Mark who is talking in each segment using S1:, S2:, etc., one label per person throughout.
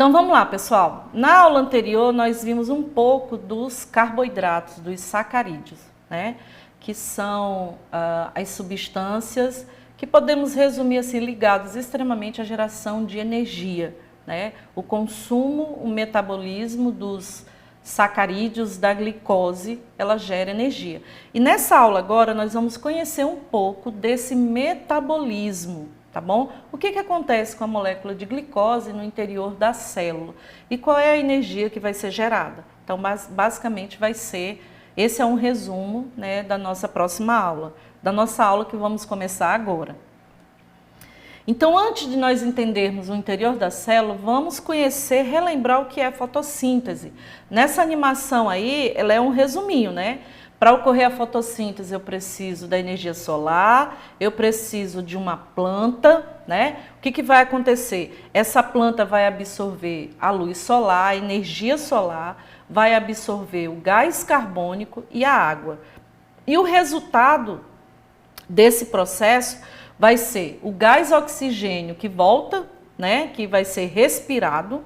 S1: Então vamos lá, pessoal. Na aula anterior nós vimos um pouco dos carboidratos, dos sacarídeos, né? Que são as substâncias que podemos resumir assim, ligadas extremamente à geração de energia, né? O consumo, o metabolismo dos sacarídeos da glicose, ela gera energia. E nessa aula agora nós vamos conhecer um pouco desse metabolismo, tá bom? O que acontece com a molécula de glicose no interior da célula e qual é a energia que vai ser gerada. Então, basicamente vai ser, esse é um resumo, né, da nossa próxima aula, da nossa aula que vamos começar agora. Então, antes de nós entendermos o interior da célula, vamos conhecer, relembrar o que é a fotossíntese. Nessa animação aí, ela é um resuminho, né? Para ocorrer a fotossíntese, eu preciso da energia solar, eu preciso de uma planta, né? O que vai acontecer? Essa planta vai absorver a luz solar, a energia solar, vai absorver o gás carbônico e a água. E o resultado desse processo vai ser o gás oxigênio que volta, né, que vai ser respirado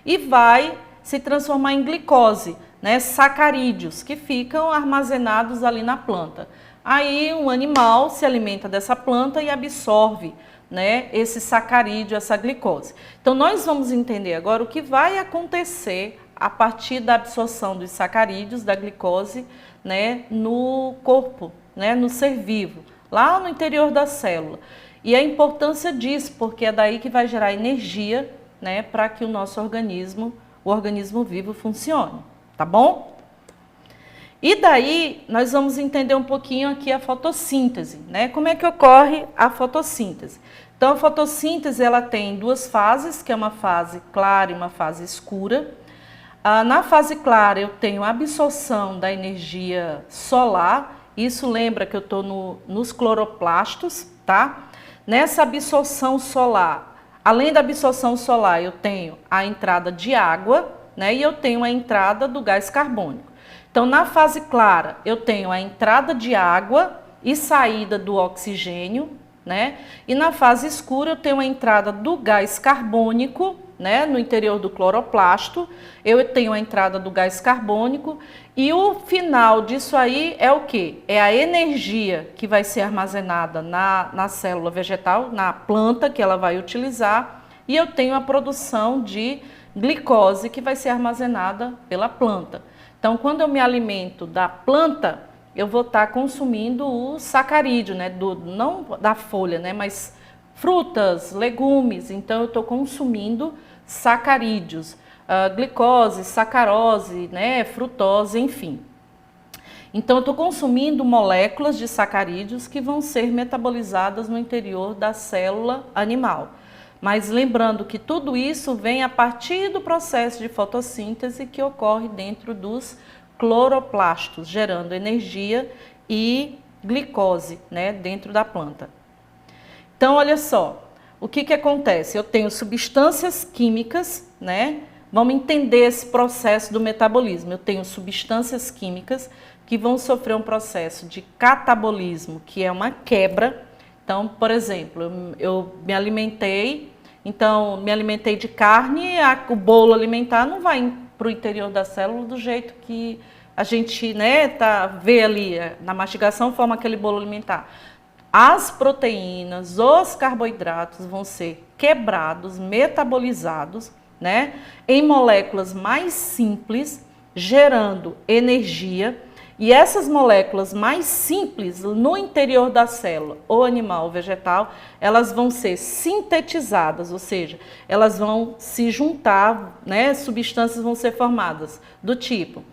S1: e vai se transformar em glicose, né, sacarídeos que ficam armazenados ali na planta. Aí um animal se alimenta dessa planta e absorve, né, esse sacarídeo, essa glicose. Então nós vamos entender agora o que vai acontecer a partir da absorção dos sacarídeos, da glicose, né, no corpo, né, no ser vivo, lá no interior da célula. E a importância disso, porque é daí que vai gerar energia, né, para que o nosso organismo, o organismo vivo funcione, tá bom? E daí nós vamos entender um pouquinho aqui a fotossíntese, né? Como é que ocorre a fotossíntese? Então a fotossíntese ela tem duas fases, que é uma fase clara e uma fase escura. Na fase clara eu tenho a absorção da energia solar. Isso lembra que eu estou nos cloroplastos, tá? Nessa absorção solar, além da absorção solar, eu tenho a entrada de água, né? E eu tenho a entrada do gás carbônico. Então, na fase clara, eu tenho a entrada de água e saída do oxigênio, né? E na fase escura, eu tenho a entrada do gás carbônico, né, no interior do cloroplasto, eu tenho a entrada do gás carbônico e o final disso aí é o quê? É a energia que vai ser armazenada na célula vegetal, na planta que ela vai utilizar, e eu tenho a produção de glicose que vai ser armazenada pela planta. Então, quando eu me alimento da planta, eu vou estar consumindo o sacarídeo, né, não da folha, né, mas frutas, legumes, então eu estou consumindo sacarídeos, glicose, sacarose, né, frutose, enfim. Então eu estou consumindo moléculas de sacarídeos que vão ser metabolizadas no interior da célula animal. Mas lembrando que tudo isso vem a partir do processo de fotossíntese que ocorre dentro dos cloroplastos, gerando energia e glicose, né, dentro da planta. Então, olha só, o que acontece? Eu tenho substâncias químicas, né? Vamos entender esse processo do metabolismo. Eu tenho substâncias químicas que vão sofrer um processo de catabolismo, que é uma quebra. Então, por exemplo, eu me alimentei, de carne, o bolo alimentar não vai para o interior da célula do jeito que a gente, né, vê ali, na mastigação forma aquele bolo alimentar. As proteínas, os carboidratos vão ser quebrados, metabolizados, né, em moléculas mais simples, gerando energia. E essas moléculas mais simples no interior da célula, ou animal ou vegetal, elas vão ser sintetizadas, ou seja, elas vão se juntar, né, substâncias vão ser formadas do tipo,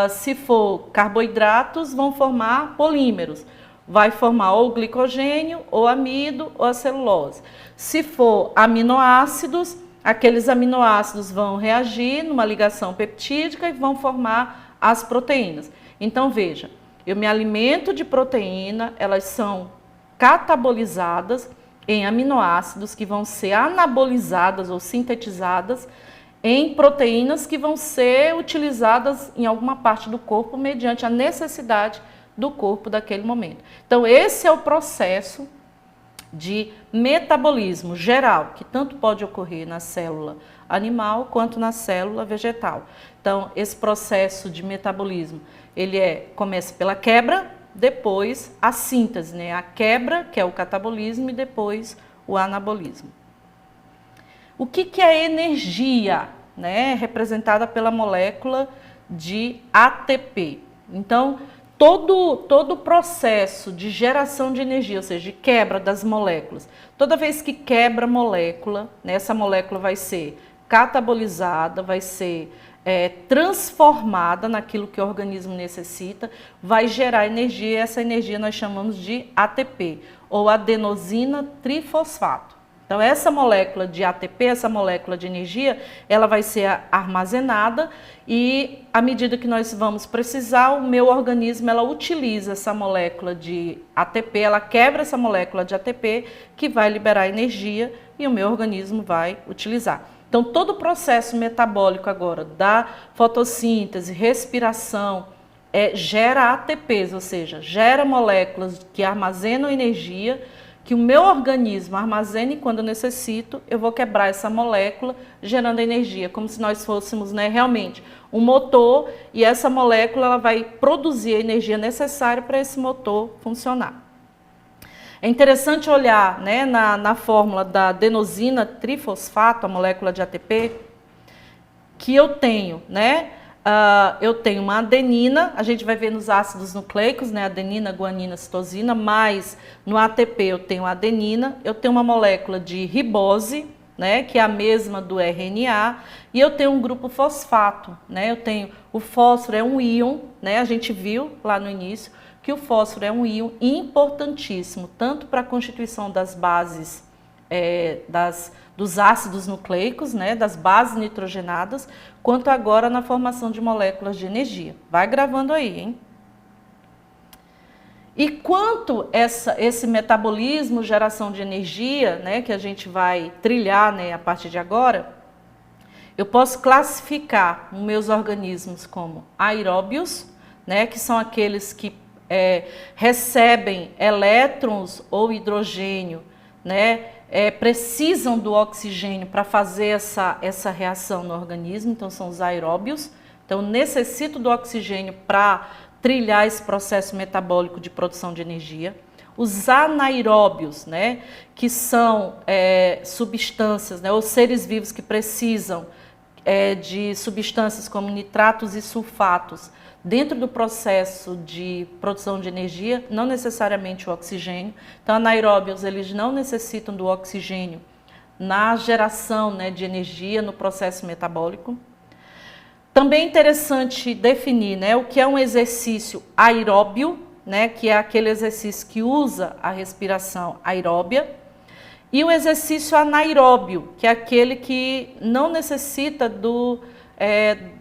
S1: se for carboidratos, vão formar polímeros. Vai formar ou glicogênio, ou amido, ou a celulose. Se for aminoácidos, aqueles aminoácidos vão reagir numa ligação peptídica e vão formar as proteínas. Então, veja, eu me alimento de proteína, elas são catabolizadas em aminoácidos que vão ser anabolizadas ou sintetizadas em proteínas que vão ser utilizadas em alguma parte do corpo mediante a necessidade do corpo daquele momento. Então, esse é o processo de metabolismo geral, que tanto pode ocorrer na célula animal quanto na célula vegetal. Então, esse processo de metabolismo, ele começa pela quebra, depois a síntese, né? A quebra, que é o catabolismo, e depois o anabolismo. O que é energia, né? Representada pela molécula de ATP. Então, todo o processo de geração de energia, ou seja, de quebra das moléculas, toda vez que quebra a molécula, né, essa molécula vai ser catabolizada, vai ser transformada naquilo que o organismo necessita, vai gerar energia, e essa energia nós chamamos de ATP, ou adenosina trifosfato. Então, essa molécula de ATP, essa molécula de energia, ela vai ser armazenada e, à medida que nós vamos precisar, o meu organismo, ela utiliza essa molécula de ATP, ela quebra essa molécula de ATP, que vai liberar energia e o meu organismo vai utilizar. Então, todo o processo metabólico agora da fotossíntese, respiração, gera ATPs, ou seja, gera moléculas que armazenam energia, que o meu organismo armazene quando eu necessito, eu vou quebrar essa molécula, gerando energia, como se nós fôssemos, né, realmente um motor, e essa molécula ela vai produzir a energia necessária para esse motor funcionar. É interessante olhar, né, na fórmula da adenosina trifosfato, a molécula de ATP, que eu tenho, né? Eu tenho uma adenina, a gente vai ver nos ácidos nucleicos, né, adenina, guanina, citosina, mas no ATP eu tenho adenina, eu tenho uma molécula de ribose, né, que é a mesma do RNA, e eu tenho um grupo fosfato, né, eu tenho o fósforo, é um íon, né, a gente viu lá no início que o fósforo é um íon importantíssimo, tanto para a constituição das bases, dos ácidos nucleicos, né, das bases nitrogenadas, quanto agora na formação de moléculas de energia. Vai gravando aí, hein? E quanto esse metabolismo, geração de energia, né, que a gente vai trilhar, né, a partir de agora, eu posso classificar os meus organismos como aeróbios, né, que são aqueles que recebem elétrons ou hidrogênio, né, precisam do oxigênio para fazer essa reação no organismo, então são os aeróbios. Então, necessito do oxigênio para trilhar esse processo metabólico de produção de energia. Os anaeróbios, né, que são substâncias, né, ou seres vivos que precisam de substâncias como nitratos e sulfatos dentro do processo de produção de energia, não necessariamente o oxigênio. Então, anaeróbios, eles não necessitam do oxigênio na geração, né, de energia no processo metabólico. Também é interessante definir, né, o que é um exercício aeróbio, né, que é aquele exercício que usa a respiração aeróbia, e o exercício anaeróbio, que é aquele que não necessita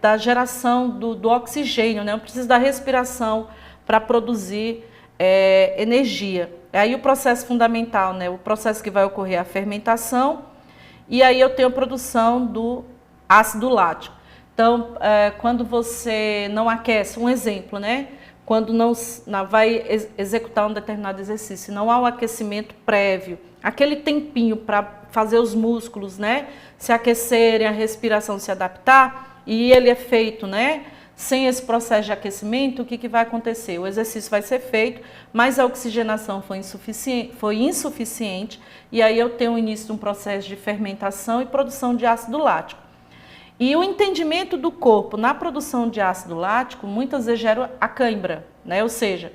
S1: da geração do oxigênio, né? Não precisa da respiração para produzir energia. Aí o processo fundamental, né? O processo que vai ocorrer é a fermentação, e aí eu tenho a produção do ácido lático. Então, quando você não aquece, um exemplo, né? Quando não vai executar um determinado exercício, não há um aquecimento prévio, aquele tempinho para fazer os músculos, né, se aquecerem, a respiração se adaptar, e ele é feito, né, sem esse processo de aquecimento, o que vai acontecer? O exercício vai ser feito, mas a oxigenação foi insuficiente, e aí eu tenho o início de um processo de fermentação e produção de ácido lático. E o entendimento do corpo na produção de ácido lático muitas vezes gera a cãibra, né? Ou seja,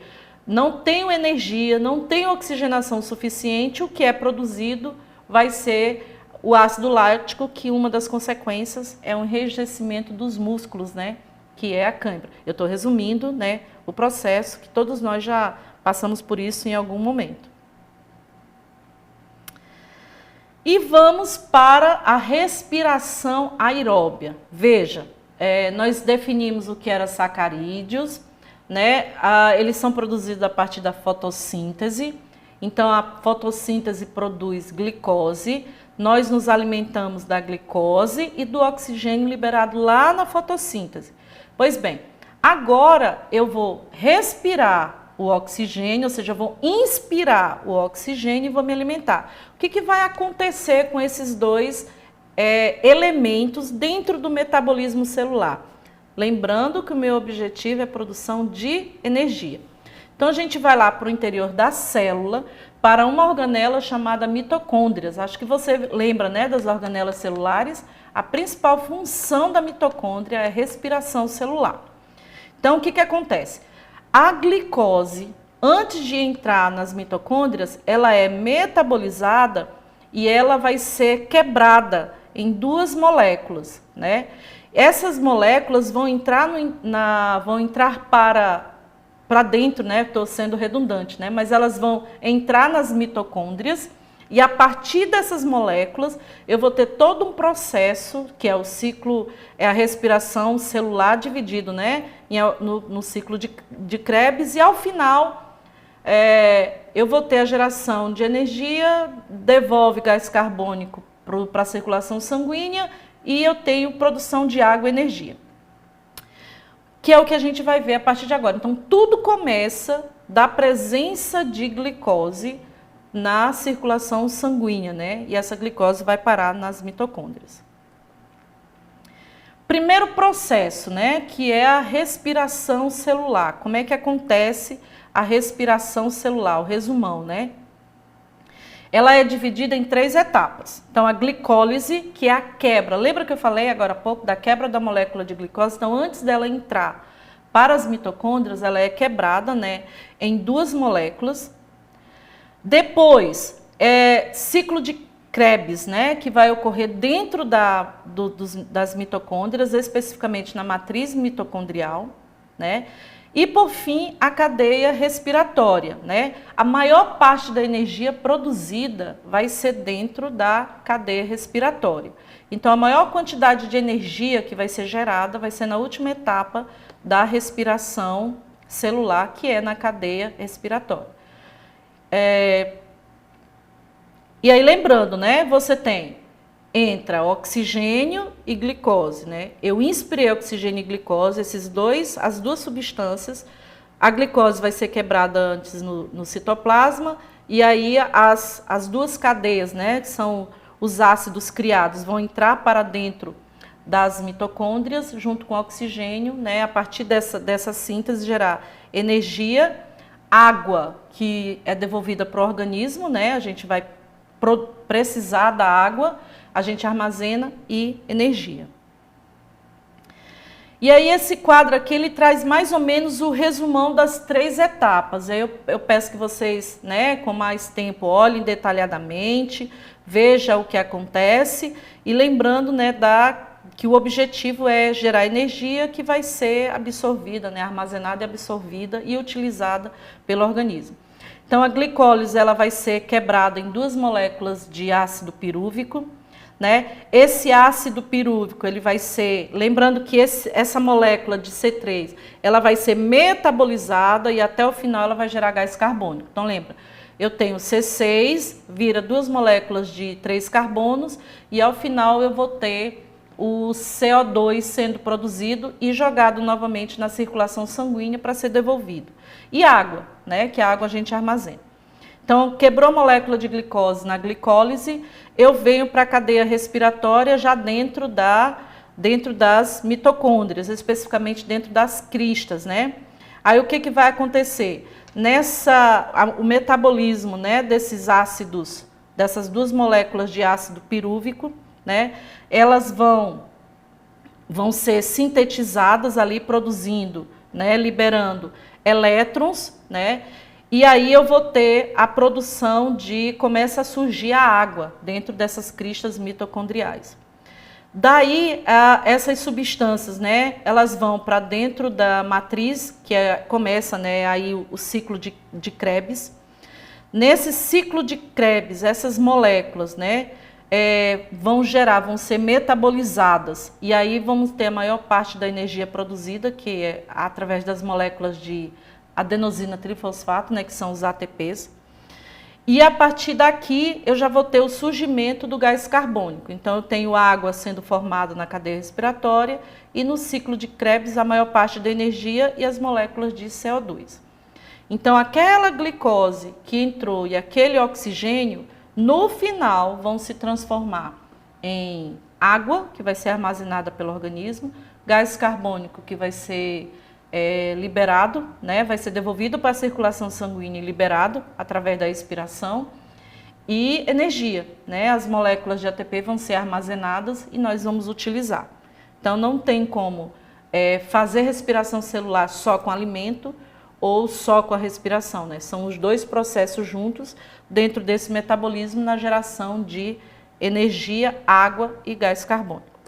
S1: não tenho energia, não tenho oxigenação suficiente, o que é produzido vai ser o ácido lático, que uma das consequências é um enrijecimento dos músculos, né? Que é a cãibra. Eu estou resumindo, né, o processo, que todos nós já passamos por isso em algum momento. E vamos para a respiração aeróbia. Veja, nós definimos o que era sacarídeos, né? Eles são produzidos a partir da fotossíntese. Então, a fotossíntese produz glicose. Nós nos alimentamos da glicose e do oxigênio liberado lá na fotossíntese. Pois bem, agora eu vou respirar o oxigênio, ou seja, eu vou inspirar o oxigênio e vou me alimentar. O que vai acontecer com esses dois elementos dentro do metabolismo celular? Lembrando que o meu objetivo é a produção de energia. Então, a gente vai lá para o interior da célula, para uma organela chamada mitocôndrias. Acho que você lembra, né, das organelas celulares. A principal função da mitocôndria é a respiração celular. Então, o que acontece? A glicose, antes de entrar nas mitocôndrias, ela é metabolizada e ela vai ser quebrada em duas moléculas, né? Essas moléculas vão entrar, para dentro, né? Estou sendo redundante, né? Mas elas vão entrar nas mitocôndrias e a partir dessas moléculas eu vou ter todo um processo que é o ciclo, é a respiração celular dividido, né? No ciclo de Krebs, e ao final eu vou ter a geração de energia, devolve gás carbônico para a circulação sanguínea e eu tenho produção de água e energia, que é o que a gente vai ver a partir de agora. Então, tudo começa da presença de glicose na circulação sanguínea, né? E essa glicose vai parar nas mitocôndrias. Primeiro processo, né? Que é a respiração celular. Como é que acontece a respiração celular? O resumão, né? Ela é dividida em 3 etapas. Então, a glicólise, que é a quebra. Lembra que eu falei agora há pouco da quebra da molécula de glicose? Então, antes dela entrar para as mitocôndrias, ela é quebrada, né, em 2 moléculas. Depois, ciclo de Krebs, né, que vai ocorrer dentro das mitocôndrias, especificamente na matriz mitocondrial, né? E, por fim, a cadeia respiratória, né? A maior parte da energia produzida vai ser dentro da cadeia respiratória. Então, a maior quantidade de energia que vai ser gerada vai ser na última etapa da respiração celular, que é na cadeia respiratória. E aí, lembrando, né? Você entra oxigênio e glicose, né? Eu inspirei oxigênio e glicose, as duas substâncias. A glicose vai ser quebrada antes no citoplasma e aí as duas cadeias, né, que são os ácidos criados, vão entrar para dentro das mitocôndrias junto com o oxigênio, né? A partir dessa síntese gerar energia, água que é devolvida para o organismo, né? A gente vai precisar da água, a gente armazena e energia. E aí esse quadro aqui, ele traz mais ou menos o resumão das 3 etapas. Aí eu peço que vocês, né, com mais tempo, olhem detalhadamente, vejam o que acontece e lembrando, né, que o objetivo é gerar energia que vai ser absorvida, né, armazenada e absorvida e utilizada pelo organismo. Então a glicólise ela vai ser quebrada em 2 moléculas de ácido pirúvico, né? Esse ácido pirúvico, ele vai ser, lembrando que essa molécula de C3, ela vai ser metabolizada e até o final ela vai gerar gás carbônico. Então lembra, eu tenho C6, vira 2 moléculas de 3 carbonos e ao final eu vou ter o CO2 sendo produzido e jogado novamente na circulação sanguínea para ser devolvido. E água, né? Que a água a gente armazena. Então, quebrou a molécula de glicose na glicólise, eu venho para a cadeia respiratória já dentro das mitocôndrias, especificamente dentro das cristas, né? Aí o que vai acontecer? O metabolismo, né, desses ácidos, dessas 2 moléculas de ácido pirúvico, né, elas vão ser sintetizadas ali, produzindo, né, liberando elétrons, né? E aí eu vou ter a produção começa a surgir a água dentro dessas cristas mitocondriais. Daí, essas substâncias, né, elas vão para dentro da matriz, que começa, né, aí o ciclo de Krebs. Nesse ciclo de Krebs, essas moléculas, né, vão ser metabolizadas. E aí vamos ter a maior parte da energia produzida, que é através das moléculas de adenosina trifosfato, né, que são os ATPs. E a partir daqui eu já vou ter o surgimento do gás carbônico. Então eu tenho água sendo formada na cadeia respiratória e no ciclo de Krebs a maior parte da energia e as moléculas de CO2. Então, aquela glicose que entrou e aquele oxigênio, no final, vão se transformar em água, que vai ser armazenada pelo organismo, gás carbônico, que vai ser liberado, né, vai ser devolvido para a circulação sanguínea e liberado através da expiração, e energia, né, as moléculas de ATP vão ser armazenadas e nós vamos utilizar. Então, não tem como fazer respiração celular só com alimento ou só com a respiração, né? São os dois processos juntos dentro desse metabolismo na geração de energia, água e gás carbônico.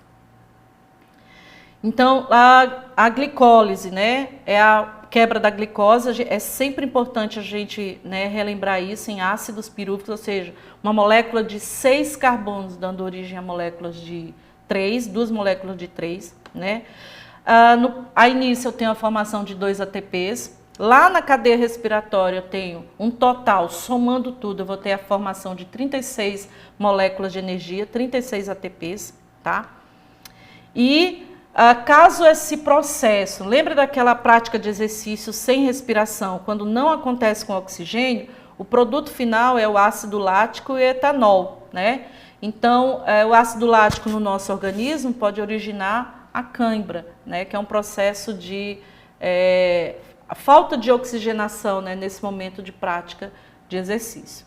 S1: Então, a glicólise, né, é a quebra da glicose. É sempre importante a gente, né, relembrar isso em ácidos pirúvicos, ou seja, uma molécula de 6 carbonos dando origem a moléculas de 3, 2 moléculas de 3, né? A início eu tenho a formação de 2 ATPs. Lá na cadeia respiratória eu tenho um total, somando tudo, eu vou ter a formação de 36 moléculas de energia, 36 ATPs, tá? E caso esse processo, lembra daquela prática de exercício sem respiração, quando não acontece com oxigênio, o produto final é o ácido lático e etanol, né? Então, o ácido lático no nosso organismo pode originar a cãibra, né? Que é um processo de a falta de oxigenação, né, nesse momento de prática de exercício.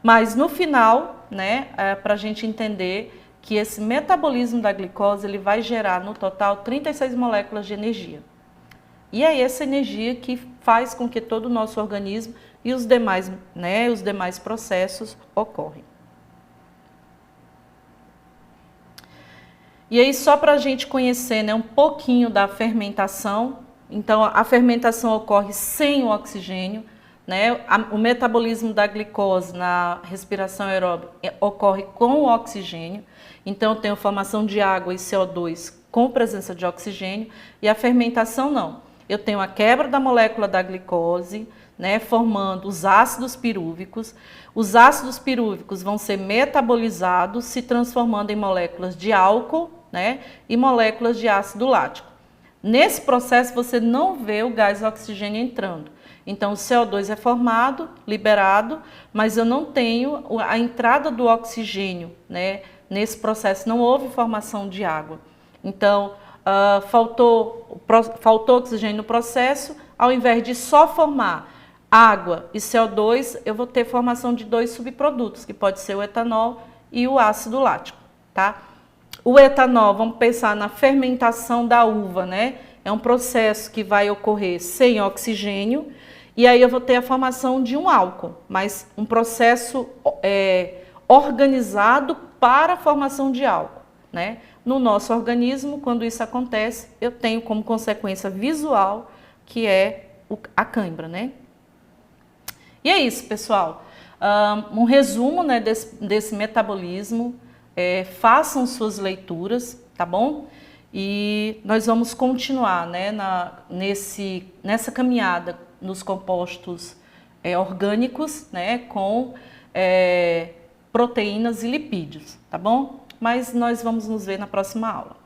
S1: Mas no final, né, para a gente entender que esse metabolismo da glicose ele vai gerar no total 36 moléculas de energia. E é essa energia que faz com que todo o nosso organismo e os demais, né, os demais processos ocorrem. E aí, só para a gente conhecer, né, um pouquinho da fermentação. Então, a fermentação ocorre sem o oxigênio, né? O metabolismo da glicose na respiração aeróbica ocorre com o oxigênio. Então, eu tenho formação de água e CO2 com presença de oxigênio. E a fermentação não. Eu tenho a quebra da molécula da glicose, né, formando os ácidos pirúvicos. Os ácidos pirúvicos vão ser metabolizados, se transformando em moléculas de álcool, né, e moléculas de ácido lático. Nesse processo, você não vê o gás oxigênio entrando. Então, o CO2 é formado, liberado, mas eu não tenho a entrada do oxigênio, né? Nesse processo não houve formação de água. Então, faltou oxigênio no processo. Ao invés de só formar água e CO2, eu vou ter formação de 2 subprodutos, que pode ser o etanol e o ácido lático, tá? O etanol, vamos pensar na fermentação da uva, né? É um processo que vai ocorrer sem oxigênio, e aí eu vou ter a formação de um álcool, mas um processo organizado para a formação de álcool, né? No nosso organismo, quando isso acontece, eu tenho como consequência visual, que é a cãibra, né? E é isso, pessoal. Um resumo, né, desse metabolismo. Façam suas leituras, tá bom? E nós vamos continuar, né, nessa caminhada nos compostos orgânicos, né, com proteínas e lipídios, tá bom? Mas nós vamos nos ver na próxima aula.